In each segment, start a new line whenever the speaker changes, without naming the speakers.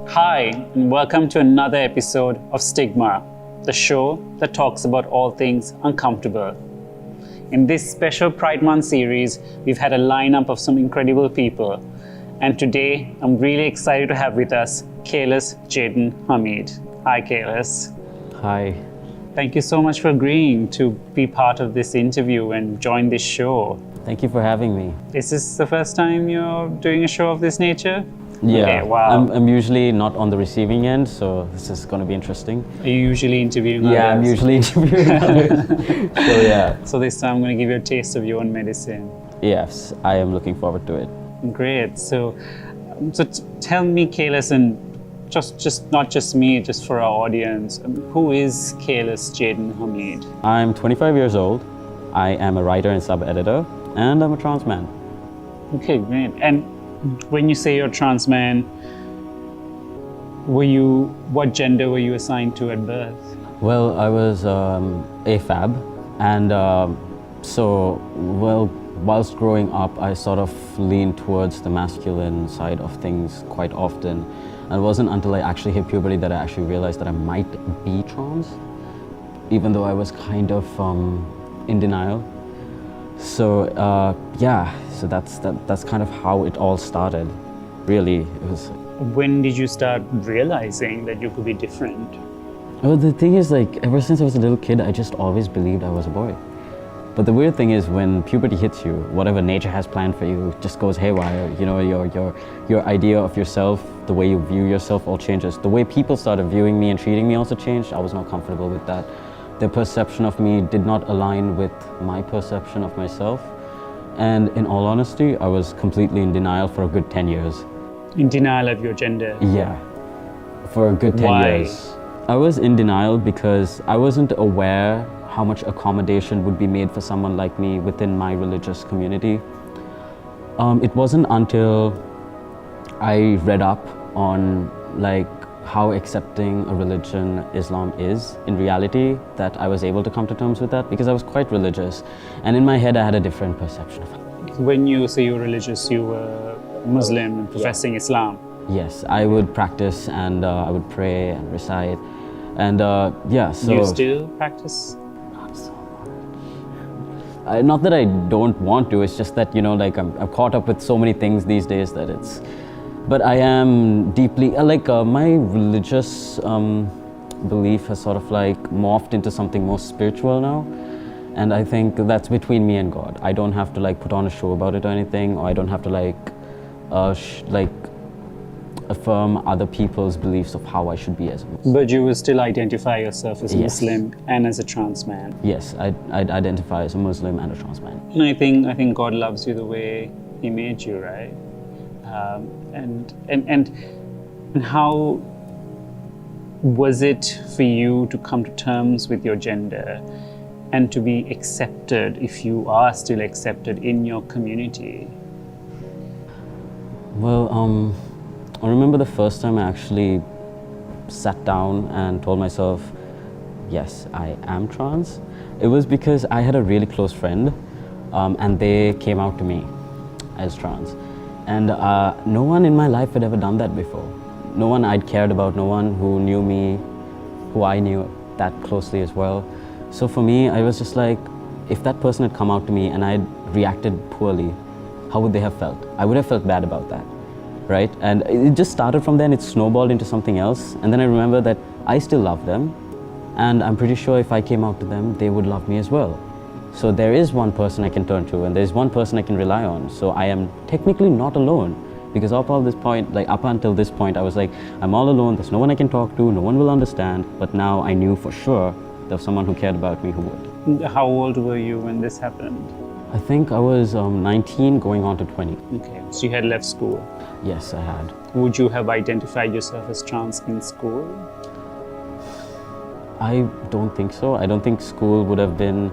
Hi, and welcome to another episode of STIGMA, the show that talks about all things uncomfortable. In this special Pride Month series, we've had a lineup of some incredible people. And today, I'm really excited to have with us Kahless Jaden Hameed. Hi, Kahless.
Hi.
Thank you so much for agreeing to be part of this interview and join this show.
Thank you for having me.
Is this the first time you're doing a show of this nature?
Yeah.
Okay, wow.
I'm usually not on the receiving end, so this is going to be interesting.
Are you usually interviewing others?
Yeah, I'm usually interviewing others. So yeah.
So this time I'm going to give you a taste of your own medicine.
Yes, I am looking forward to it.
Great. So tell me, Kahless, and just not just me, just for our audience, who is Kahless Jaden Hameed?
I'm 25 years old. I am a writer and sub-editor, and I'm a trans man.
Okay, great. And when you say you're a trans man, what gender were you assigned to at birth?
Well, I was AFAB, and whilst growing up, I sort of leaned towards the masculine side of things quite often. And it wasn't until I actually hit puberty that I actually realized that I might be trans, even though I was kind of in denial. So so that's kind of how it all started. Really, it was.
When did you start realizing that you could be different?
Well, the thing is, like, ever since I was a little kid, I just always believed I was a boy. But the weird thing is, when puberty hits you, whatever nature has planned for you just goes haywire. You know, your idea of yourself, the way you view yourself, all changes. The way people started viewing me and treating me also changed. I was not comfortable with that. Their perception of me did not align with my perception of myself. And in all honesty, I was completely in denial for a good 10 years.
In denial of your gender?
Yeah, for a good 10
Why?
years. I was in denial because I wasn't aware how much accommodation would be made for someone like me within my religious community. It wasn't until I read up on how accepting a religion, Islam, is in reality, that I was able to come to terms with that, because I was quite religious. And in my head, I had a different perception of it.
When you say you were religious, you were Muslim and professing Islam?
Yes, I would practice and I would pray and recite. And so...
You still practice?
Not so much. Not that I don't want to, it's just that, I'm caught up with so many things these days that it's... But I am deeply, my religious belief has sort of morphed into something more spiritual now. And I think that's between me and God. I don't have to put on a show about it or anything, or I don't have to affirm other people's beliefs of how I should be as a Muslim.
But you will still identify yourself as a
Yes.
Muslim and as a trans man?
Yes, I'd identify as a Muslim and a trans man.
And I think God loves you the way He made you, right? And how was it for you to come to terms with your gender and to be accepted, if you are still accepted, in your community?
Well, I remember the first time I actually sat down and told myself, yes, I am trans. It was because I had a really close friend, and they came out to me as trans. And no one in my life had ever done that before. No one I'd cared about, no one who knew me, who I knew that closely as well. So for me, I was just like, if that person had come out to me and I'd reacted poorly, how would they have felt? I would have felt bad about that, right? And it just started from there and it snowballed into something else. And then I remember that I still love them. And I'm pretty sure if I came out to them, they would love me as well. So there is one person I can turn to, and there's one person I can rely on. So I am technically not alone, because up until this point, I was like, I'm all alone. There's no one I can talk to. No one will understand. But now I knew for sure there was someone who cared about me who would.
How old were you when this happened?
I think I was 19, going on to 20.
Okay, so you had left school.
Yes, I had.
Would you have identified yourself as trans in school?
I don't think so. I don't think school would have been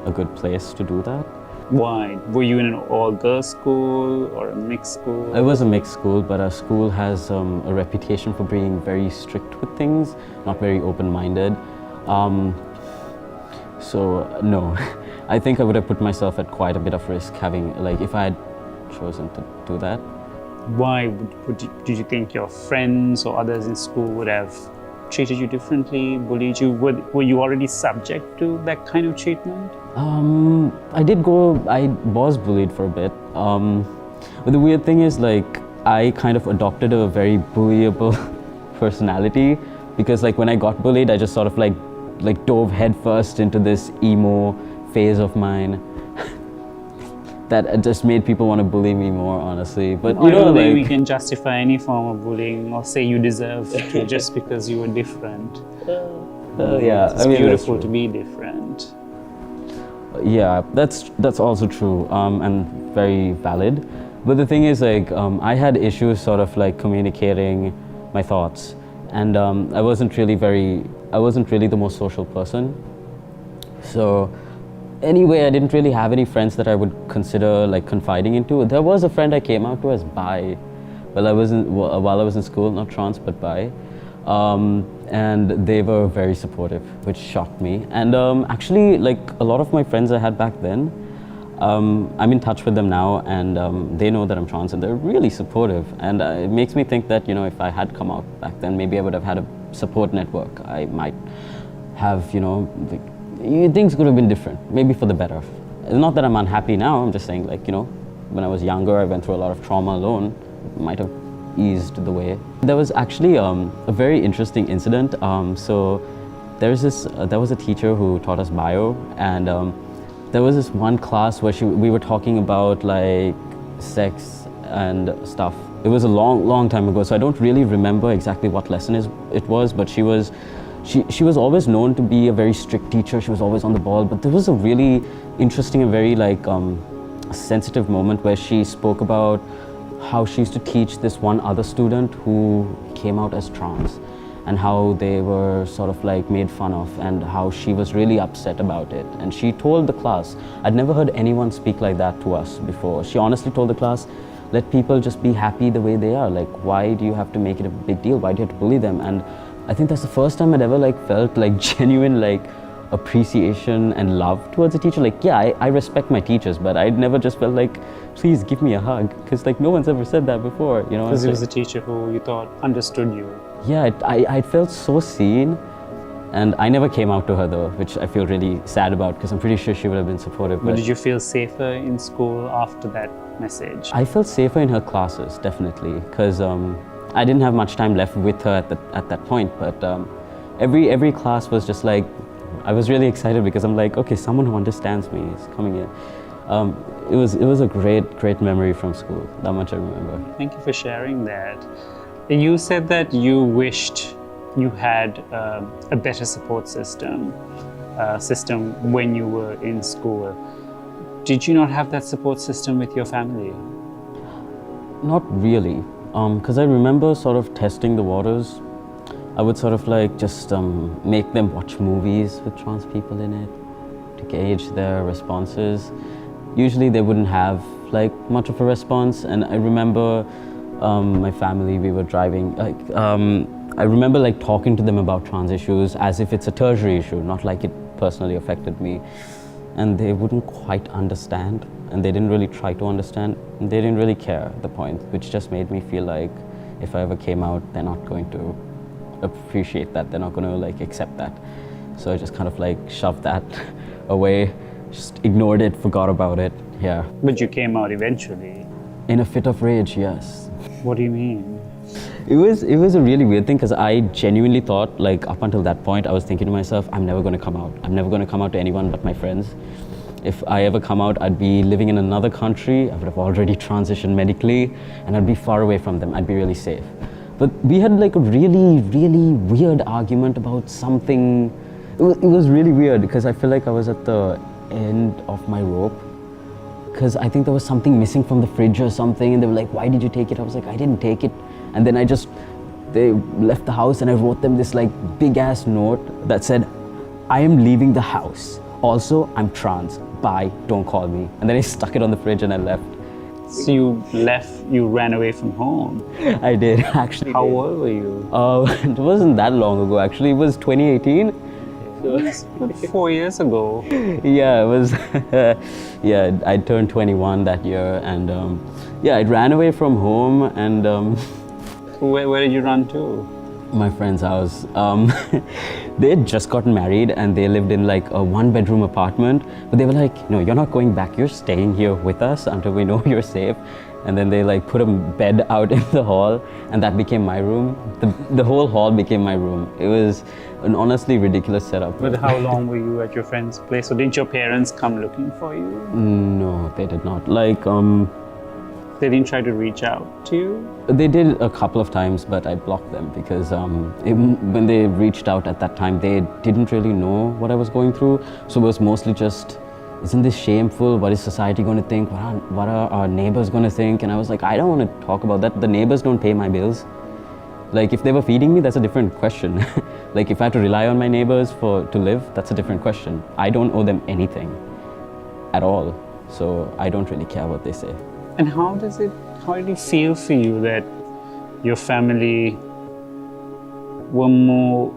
a good place to do that.
Why? Were you in an all-girls school or a mixed school?
It was a mixed school, but our school has a reputation for being very strict with things, not very open-minded. So no, I think I would have put myself at quite a bit of risk having, if I had chosen to do that.
Why did you think your friends or others in school would have treated you differently, bullied you? Were you already subject to that kind of treatment?
I was bullied for a bit. But the weird thing is, like, I kind of adopted a very bullyable personality, because like when I got bullied, I just sort of like dove headfirst into this emo phase of mine that just made people want to bully me more, honestly. But
I don't think we can justify any form of bullying or say you deserve to just because you were different.
yeah,
It's beautiful to be different.
Yeah, that's also true, and very valid. But the thing is, like, I had issues sort of like communicating my thoughts, and I wasn't really the most social person. So anyway, I didn't really have any friends that I would consider like confiding into. There was a friend I came out to as bi while I was in school, not trans but bi. And they were very supportive, which shocked me. And actually, like a lot of my friends I had back then, I'm in touch with them now, and they know that I'm trans, and they're really supportive. And it makes me think that, you know, if I had come out back then, maybe I would have had a support network. I might have, you know, things could have been different, maybe for the better. Not that I'm unhappy now, I'm just saying, like, you know, when I was younger, I went through a lot of trauma alone. It might have eased the way. There was actually a very interesting incident. So there was a teacher who taught us bio, and there was this one class where we were talking about like sex and stuff. It was a long time ago, so I don't really remember exactly what lesson it was, but she was always known to be a very strict teacher. She was always on the ball, but there was a really interesting and very like sensitive moment where she spoke about how she used to teach this one other student who came out as trans, and how they were sort of like made fun of, and how she was really upset about it. And she told the class, I'd never heard anyone speak like that to us before. She honestly told the class, let people just be happy the way they are. Like, why do you have to make it a big deal? Why do you have to bully them? And I think that's the first time I'd ever like felt like genuine like appreciation and love towards a teacher. Like, yeah, I respect my teachers, but I'd never just felt like, please give me a hug, because like no one's ever said that before, you know.
Because it was a teacher who you thought understood you.
Yeah, I felt so seen, and I never came out to her though, which I feel really sad about, because I'm pretty sure she would have been supportive.
But did you feel safer in school after that message?
I felt safer in her classes, definitely, because I didn't have much time left with her at that point. But every class was just like, I was really excited, because I'm like, okay, someone who understands me is coming in. It was a great memory from school. That much I remember.
Thank you for sharing that. You said that you wished you had a better support system when you were in school. Did you not have that support system with your family?
Not really, because I remember sort of testing the waters. I would sort of like just make them watch movies with trans people in it to gauge their responses. Usually they wouldn't have like much of a response, and I remember my family, we were driving, like I remember like talking to them about trans issues as if it's a tertiary issue, not like it personally affected me. And they wouldn't quite understand, and they didn't really try to understand, and they didn't really care at the point, which just made me feel like if I ever came out, they're not going to appreciate that, they're not going to like accept that. So I just kind of like shoved that away, just ignored it, forgot about it. Yeah.
But you came out eventually.
In a fit of rage, yes.
What do you mean?
It was a really weird thing, because I genuinely thought, like, up until that point, I was thinking to myself, I'm never going to come out. I'm never going to come out to anyone but my friends. If I ever come out, I'd be living in another country. I would have already transitioned medically, and I'd be far away from them. I'd be really safe. But we had like a really weird argument about something. It was really weird, because I feel like I was at the end of my rope, because I think there was something missing from the fridge or something, and they were like, why did you take it? I was like, I didn't take it. And then they left the house, and I wrote them this like big ass note that said, I am leaving the house. Also, I'm trans. Bye, don't call me. And then I stuck it on the fridge and I left.
So you ran away from home?
I did, actually.
How old were you?
It wasn't that long ago, actually. It was 2018.
4 years ago.
Yeah, it was. Yeah, I turned 21 that year, and yeah, I ran away from home, and
Where did you run to?
my friend's house. They had just gotten married, and they lived in like a one-bedroom apartment. But they were like, "No, you're not going back. You're staying here with us until we know you're safe." And then they like put a bed out in the hall, and that became my room. The whole hall became my room. It was an honestly ridiculous setup.
But how long were you at your friend's place? So didn't your parents come looking for you?
No, they did not. Like,
They didn't try to reach out to you?
they did a couple of times, but I blocked them because when they reached out at that time, they didn't really know what I was going through. So it was mostly just, isn't this shameful? What is society going to think? What are our neighbors going to think? And I was like, I don't want to talk about that. The neighbors don't pay my bills. Like, if they were feeding me, that's a different question. Like, if I had to rely on my neighbors to live, that's a different question. I don't owe them anything at all. So I don't really care what they say.
And how did it feel for you that your family were more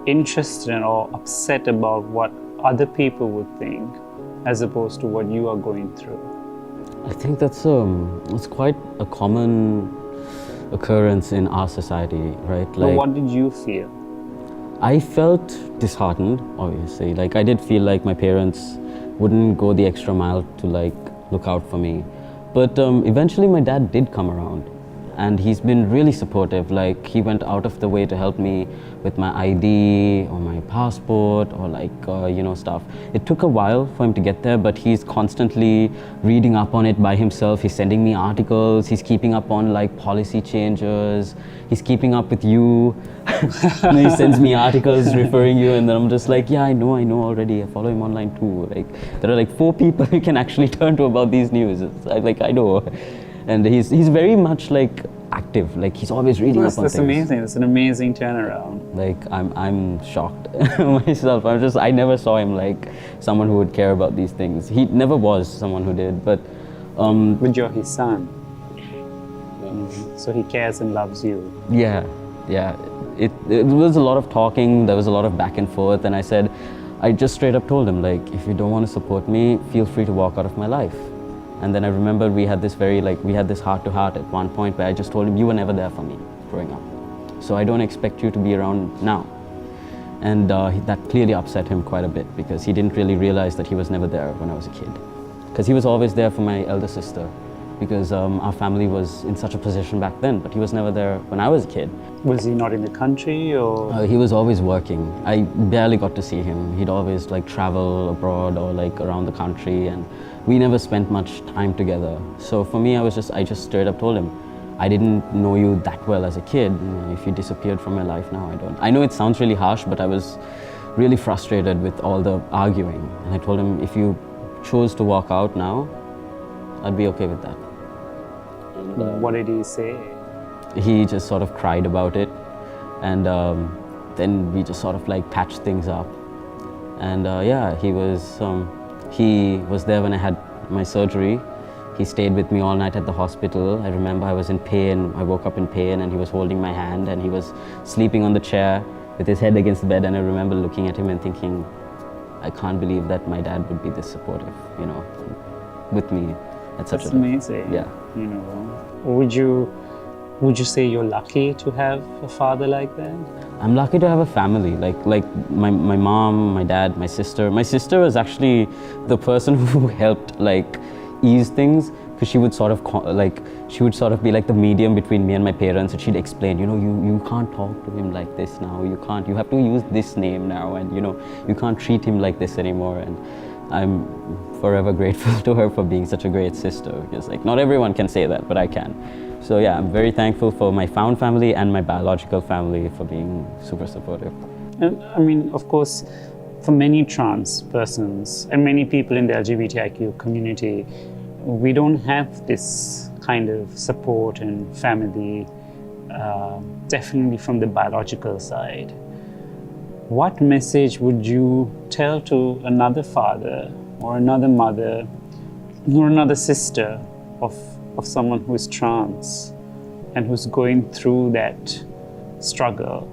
interested or upset about what other people would think as opposed to what you are going through?
I think that's it's quite a common occurrence in our society, right?
But what did you feel?
I felt disheartened, obviously. Like, I did feel like my parents wouldn't go the extra mile to like look out for me. But eventually my dad did come around, and he's been really supportive. Like, he went out of the way to help me with my ID or my passport or like, stuff. It took a while for him to get there, but he's constantly reading up on it by himself. He's sending me articles. He's keeping up on like policy changes. He's keeping up with you. And he sends me articles referring you, and then I'm just like, yeah, I know already. I follow him online too. Like, there are like 4 people you can actually turn to about these news. I know. And he's very much like active. Like, he's always reading up on things.
That's amazing. That's an amazing turnaround.
Like, I'm shocked myself. I never saw him like someone who would care about these things. He never was someone who did. But
you're his son. So he cares and loves you.
Yeah. It was a lot of talking. There was a lot of back and forth, and I just straight up told him, like, if you don't want to support me, feel free to walk out of my life. And then I remember we had this heart-to-heart at one point where I just told him, you were never there for me growing up, so I don't expect you to be around now. And that clearly upset him quite a bit, because he didn't really realize that he was never there when I was a kid. Because he was always there for my elder sister, because our family was in such a position back then, but he was never there when I was a kid.
Was he not in the country, or?
He was always working. I barely got to see him. He'd always like travel abroad or like around the country, and we never spent much time together. So for me, I just straight up told him, I didn't know you that well as a kid. If you disappeared from my life now, I don't. I know it sounds really harsh, but I was really frustrated with all the arguing. And I told him, if you chose to walk out now, I'd be okay with that.
What did he say?
He just sort of cried about it, and then we just sort of like patched things up. And yeah, he was there when I had my surgery. He stayed with me all night at the hospital. I remember I was in pain. I woke up in pain, and he was holding my hand, and he was sleeping on the chair with his head against the bed. And I remember looking at him and thinking, I can't believe that my dad would be this supportive, with me at such a time.
That's amazing.
Yeah.
Would you say you're lucky to have a father like that?
I'm lucky to have a family, like my mom, my dad, my sister. My sister was actually the person who helped like ease things, because she would sort of be like the medium between me and my parents, and she'd explain, you can't talk to him like this now. You have to use this name now, and you can't treat him like this anymore. And I'm forever grateful to her for being such a great sister, because like not everyone can say that, but I can. So yeah, I'm very thankful for my found family and my biological family for being super supportive.
And I mean, of course, for many trans persons and many people in the LGBTIQ community, we don't have this kind of support and family, definitely from the biological side. What message would you tell to another father or another mother or another sister of someone who is trans and who's going through that struggle?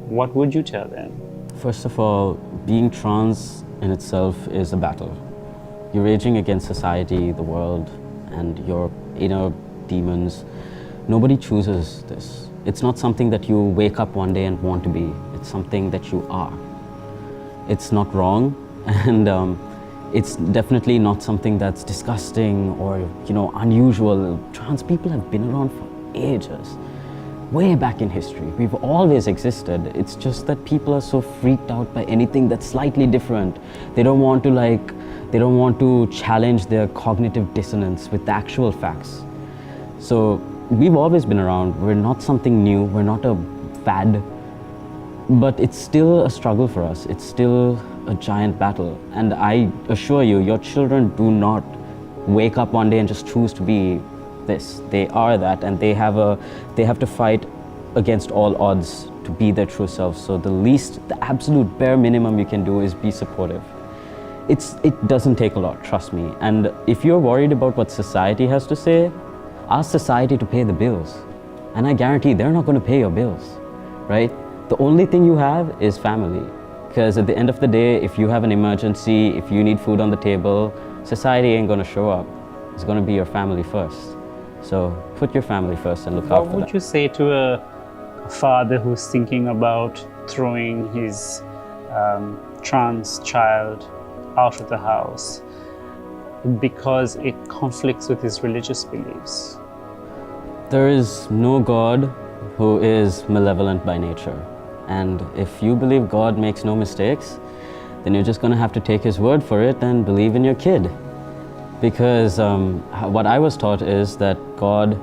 What would you tell them?
First of all, being trans in itself is a battle. You're raging against society, the world, and your inner demons. Nobody chooses this. It's not something that you wake up one day and want to be. It's something that you are. It's not wrong, and it's definitely not something that's disgusting or unusual. Trans people have been around for ages, way back in history. We've always existed. It's just that people are so freaked out by anything that's slightly different. They don't want to challenge their cognitive dissonance with the actual facts. So we've always been around. We're not something new. We're not a fad. But it's still a struggle for us. It's still a giant battle. And I assure you, your children do not wake up one day and just choose to be this. They are that, and they have to fight against all odds to be their true selves. So the absolute bare minimum you can do is be supportive. It doesn't take a lot, trust me. And if you're worried about what society has to say, ask society to pay the bills. And I guarantee they're not going to pay your bills, right? The only thing you have is family. Because at the end of the day, if you have an emergency, if you need food on the table, society ain't going to show up. It's going to be your family first. So put your family first and look after them.
What would you say to a father who's thinking about throwing his trans child out of the house because it conflicts with his religious beliefs?
There is no God who is malevolent by nature. And if you believe God makes no mistakes, then you're just going to have to take his word for it and believe in your kid. Because what I was taught is that God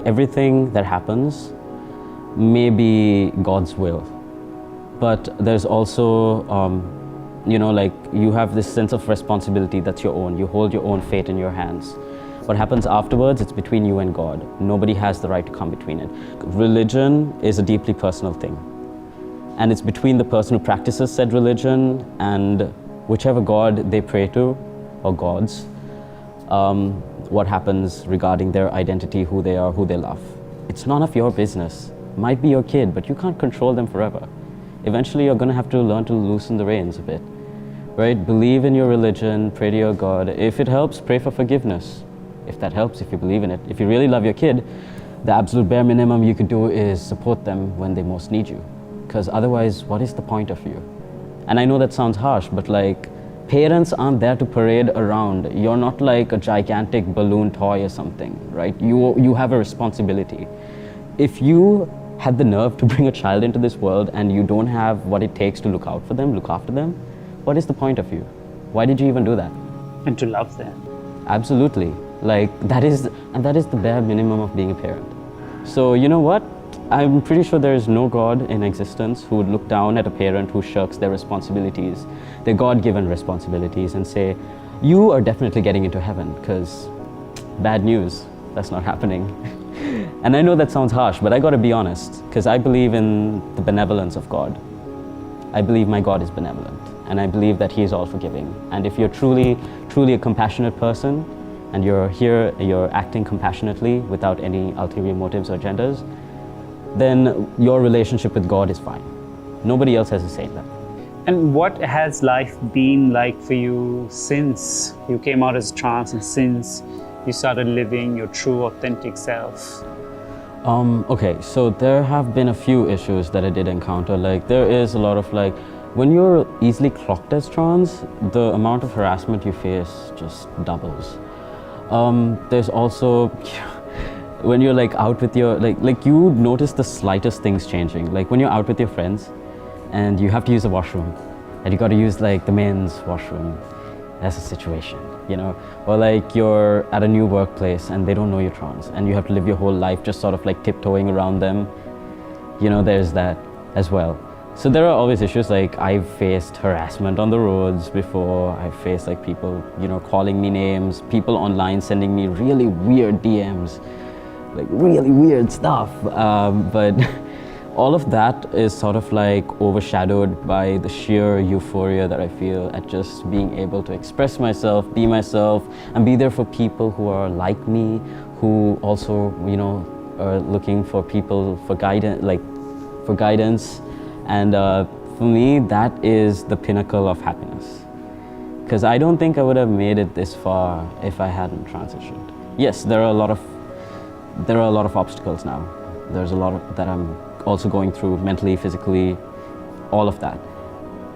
everything that happens may be God's will. But there's also, you have this sense of responsibility that's your own. You hold your own fate in your hands. What happens afterwards, it's between you and God. Nobody has the right to come between it. Religion is a deeply personal thing. And it's between the person who practices said religion and whichever God they pray to, or gods, what happens regarding their identity, who they are, who they love. It's none of your business. Might be your kid, but you can't control them forever. Eventually you're going to have to learn to loosen the reins a bit, right? Believe in your religion, pray to your God. If it helps, pray for forgiveness. If that helps, if you believe in it. If you really love your kid, the absolute bare minimum you could do is support them when they most need you. Because otherwise, what is the point of you? And I know that sounds harsh, but parents aren't there to parade around. You're not like a gigantic balloon toy or something, right? You have a responsibility. If you had the nerve to bring a child into this world and you don't have what it takes to look out for them, look after them, what is the point of you? Why did you even do that?
And to love them.
Absolutely. That is the bare minimum of being a parent. So you know what? I'm pretty sure there is no God in existence who would look down at a parent who shirks their responsibilities, their God-given responsibilities, and say, you are definitely getting into heaven, because bad news, that's not happening. And I know that sounds harsh, but I gotta be honest, because I believe in the benevolence of God. I believe my God is benevolent, and I believe that he is all forgiving. And if you're truly a compassionate person, and you're acting compassionately without any ulterior motives or agendas, then your relationship with God is fine. Nobody else has to say that.
And what has life been like for you since you came out as trans and since you started living your true, authentic self?
Okay, so there have been a few issues that I did encounter. There is a lot of when you're easily clocked as trans, the amount of harassment you face just doubles. There's also when you're out with your you notice the slightest things changing. When you're out with your friends and you have to use a washroom and you got to use the men's washroom. That's a situation, or you're at a new workplace and they don't know you're trans and you have to live your whole life just sort of tiptoeing around them. There's that as well. So there are always issues. I've faced harassment on the roads before. I've faced people calling me names, people online sending me really weird DMs, really weird stuff, but all of that is sort of overshadowed by the sheer euphoria that I feel at just being able to express myself, be myself, and be there for people who are like me, who also are looking for people for guidance, and For me, that is the pinnacle of happiness. Because I don't think I would have made it this far if I hadn't transitioned. Yes, there are a lot of obstacles now. There's a lot that I'm also going through mentally, physically, all of that.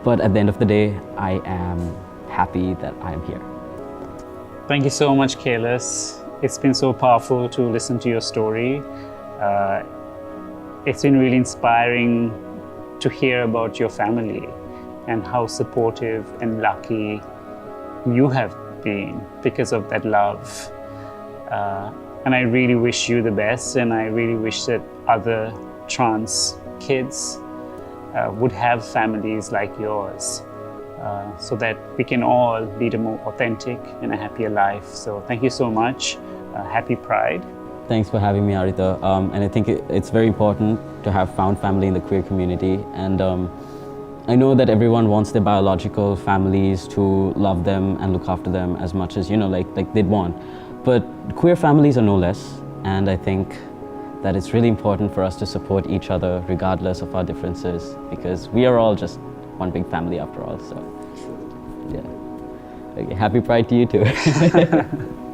But at the end of the day, I am happy that I'm here.
Thank you so much, Kahless. It's been so powerful to listen to your story. It's been really inspiring to hear about your family and how supportive and lucky you have been because of that love. And I really wish you the best, and I really wish that other trans kids would have families like yours, so that we can all lead a more authentic and a happier life. So thank you so much. Happy Pride.
Thanks for having me, Arita. And I think it's very important to have found family in the queer community. And I know that everyone wants their biological families to love them and look after them as much as, like they'd want. But queer families are no less. And I think that it's really important for us to support each other regardless of our differences, because we are all just one big family after all. So, yeah. Okay, happy Pride to you too.